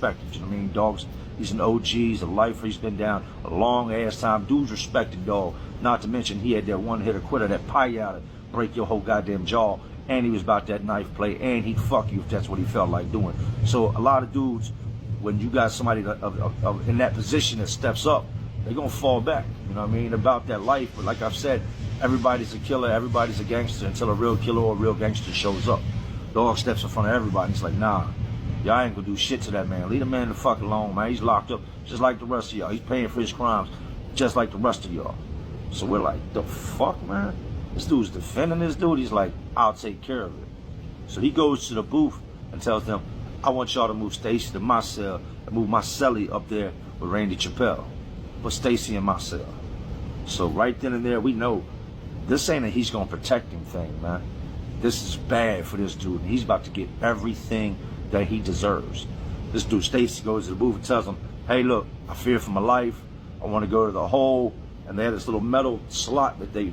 respected. You know what I mean? Dog's, he's an OG, he's a lifer, he's been down a long ass time. Dude's respected, dog. Not to mention he had that one hitter quitter, that pie out to break your whole goddamn jaw, and he was about that knife play, and he'd fuck you if that's what he felt like doing. So a lot of dudes, when you got somebody in that position that steps up, they're gonna fall back. You know what I mean? About that life. But like I've said, everybody's a killer, everybody's a gangster until a real killer or a real gangster shows up. Dog steps in front of everybody and it's like, nah, y'all ain't gonna do shit to that man. Leave the man the fuck alone, man. He's locked up just like the rest of y'all. He's paying for his crimes just like the rest of y'all. So we're like, the fuck, man? This dude's defending this dude. He's like, I'll take care of it. So he goes to the booth and tells them, I want y'all to move Stacy to my cell and move my celly up there with Randy Chappelle. Put Stacy in my cell. So right then and there, we know this ain't a he's gonna protect him thing, man. This is bad for this dude. He's about to get everything that he deserves. This dude, Stacy, goes to the booth and tells him, hey, look, I fear for my life. I want to go to the hole. And they have this little metal slot that they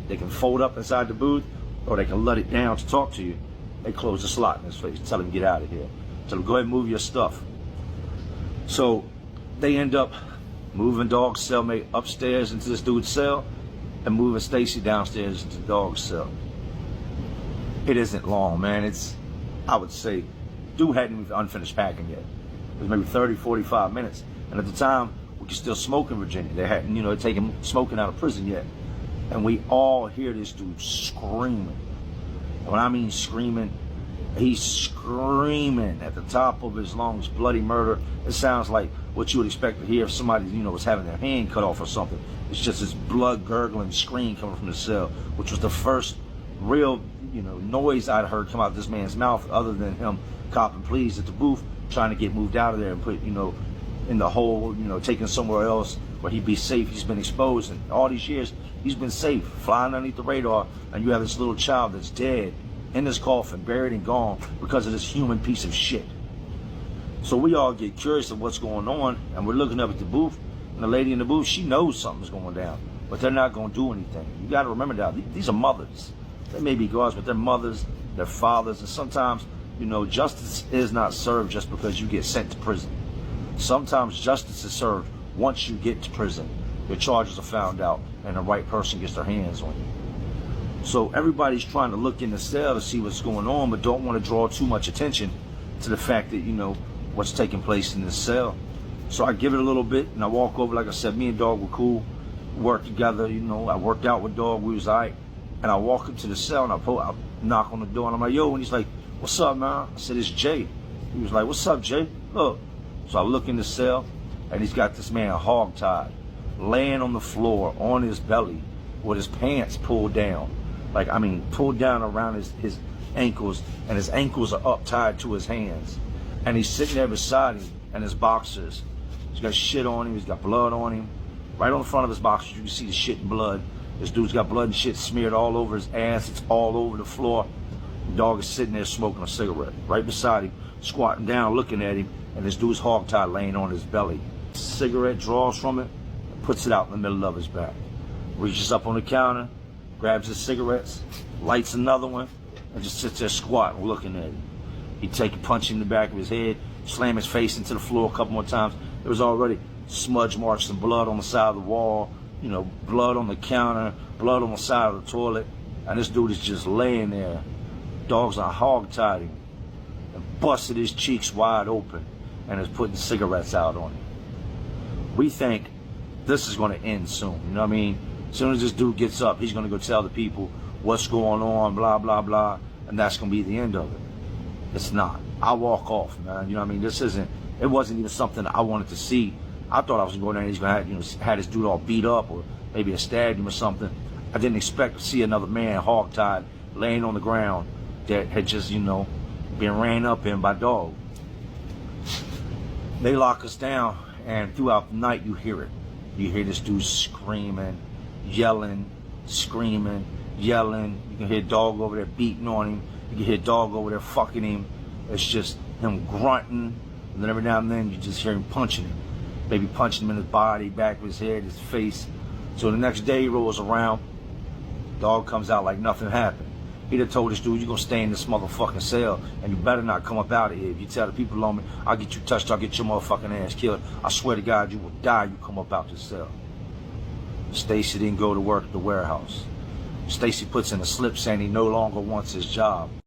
can fold up inside the booth, or they can let it down to talk to you. They close the slot in his face, tell him get out of here. Tell him go ahead and move your stuff. So they end up moving Dog's cellmate upstairs into this dude's cell and moving Stacy downstairs into Dog's cell. It isn't long, man. It's, I would say, dude hadn't even unfinished packing yet. It was maybe 30, 45 minutes. And at the time, we could still smoke in Virginia. They hadn't, you know, taken smoking out of prison yet. And we all hear this dude screaming. And when I mean screaming, he's screaming at the top of his lungs, bloody murder. It sounds like what you would expect to hear if somebody, you know, was having their hand cut off or something. It's just this blood gurgling scream coming from the cell, which was the first real, you know, noise I'd heard come out of this man's mouth, other than him copping pleas at the booth, trying to get moved out of there and put, you know, in the hole, you know, taken somewhere else where he'd be safe. He's been exposed, and all these years he's been safe, flying underneath the radar. And you have this little child that's dead in this coffin, buried and gone because of this human piece of shit. So we all get curious of what's going on, and we're looking up at the booth, and the lady in the booth, she knows something's going down, but they're not going to do anything. You got to remember that these are mothers. They may be guards, but they're mothers, they're fathers, and sometimes, you know, justice is not served just because you get sent to prison. Sometimes justice is served once you get to prison. Your charges are found out and the right person gets their hands on you. So everybody's trying to look in the cell to see what's going on, but don't want to draw too much attention to the fact that, you know, what's taking place in this cell. So I give it a little bit and I walk over. Like I said, me and Dog were cool, worked together, you know, I worked out with Dog, we was all right. And I walk up to the cell and I knock on the door and I'm like, yo, and he's like, what's up, man? I said, it's Jay. He was like, what's up, Jay? Look. So I look in the cell, and he's got this man hog-tied, laying on the floor on his belly with his pants pulled down. Like, I mean, pulled down around his ankles, and his ankles are up tied to his hands. And he's sitting there beside him in his boxers. He's got shit on him, he's got blood on him. Right on the front of his boxers, you can see the shit and blood. This dude's got blood and shit smeared all over his ass, it's all over the floor. The Dog is sitting there smoking a cigarette. Right beside him, squatting down, looking at him. And this dude's hog-tied laying on his belly. Cigarette draws from it and puts it out in the middle of his back. Reaches up on the counter, grabs his cigarettes, lights another one, and just sits there squatting, looking at him. He'd take a punch in the back of his head, slam his face into the floor a couple more times. There was already smudge marks and blood on the side of the wall, you know, blood on the counter, blood on the side of the toilet. And this dude is just laying there. Dogs are hog-tied him and busted his cheeks wide open and is putting cigarettes out on him. We think this is going to end soon. You know what I mean? As soon as this dude gets up, he's going to go tell the people what's going on, blah, blah, blah, and that's going to be the end of it. It's not. I walk off, man. You know what I mean? It wasn't even something I wanted to see. I thought I was going there and he's going to have, you know, had this dude all beat up or maybe a stabbed him or something. I didn't expect to see another man hog-tied laying on the ground that had just, you know, been ran up in by Dog. They lock us down, and throughout the night you hear it. You hear this dude screaming, yelling, screaming, yelling. You can hear Dog over there beating on him. You can hear Dog over there fucking him. It's just him grunting, and then every now and then you just hear him punching him. Maybe punching him in his body, back of his head, his face. So the next day rolls around, Dog comes out like nothing happened. He'd have told this dude, you're gonna stay in this motherfucking cell and you better not come up out of here. If you tell the people on me, I'll get you touched, I'll get your motherfucking ass killed. I swear to God, you will die, you come up out this cell. Stacy didn't go to work at the warehouse. Stacy puts in a slip saying he no longer wants his job.